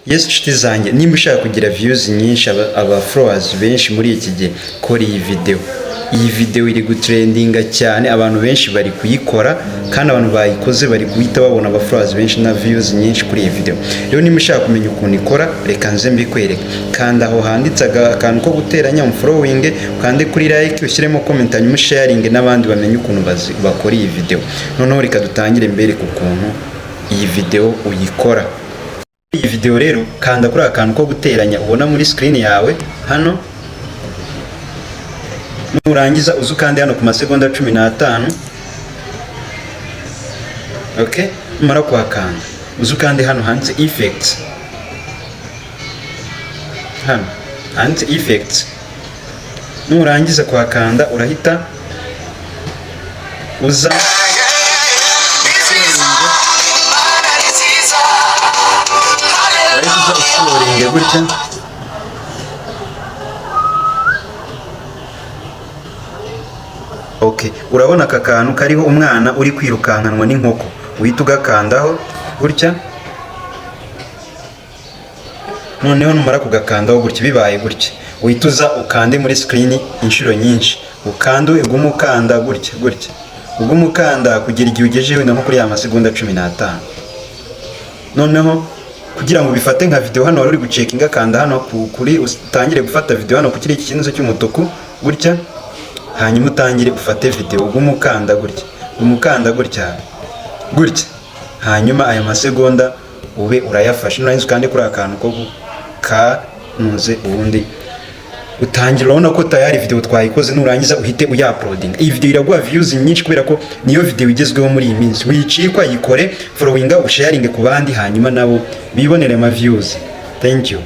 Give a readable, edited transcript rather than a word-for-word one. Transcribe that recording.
Yes nshuti zanjye, nimba ushaka kugira views nyinshi aba followers benshi muri iki gihe, kora iyi video. Iyi video iri gutrendinga cyane, abantu benshi bari kuyikora kandi abantu bayikoze bari guhita babona aba followers benshi na views nyinshi kuri iyi video. Rero nimba ushaka kumenya ukuntu ikora, reka nze mbikwereke. Kanda aho handitse akantu ko guteranya following, kandi kuri like ushyiremo comment hanyuma sharing n'abandi bamenye ukuntu bakora iyi video. Noneho reka dutangire mbere ku kuntu iyi video uyikora. Iyi video rero kanda kuri akantu ko guteranya ubona muri screen yawe hano, nurangiza uzukande hano ku masegonda 15. Okay, mara kuhakanda uzukande hano handitse effects, hano handitse effects. Nurangiza kuhakanda urahita uza usuringe gutya. Okay, urabona aka kantu kariho umwana uri kwirukankanwa n'inkoko, uhita ugakandaho gutya. Noneho numara kugakandaho gutya, bibaye gutya, uhita uza ukande muri screen inshuro nyinshi, ukande ugume ukanda gutya gutya, ugume ukanda kugera igihe ugejeje wenda nko kuri ya masegonda 15. Noneho kugira ngo bifate nka video hano wari uri gucekinga, kanda hano kuri utangire gufata video hano kuri iki kintu cy'umutuku gutya, hanyuma utangire ufate video, ugume ukanda gutya, umukanda gutya gutya, hanyuma aya masegonda ube urayafashe. Nurangiza kandi kuri akantu ko kanuze ubundi utangira. Urabona ko tayari video twayikoze, nurangiza uhite uya-uploading. Iyi video iraguha views nyinshi kubera ko niyo video igezweho muri iyi minsi. Wicikwa, yikore, followinga, usharinge ku bandi hanyuma nabo bibonere ama views. Thank you.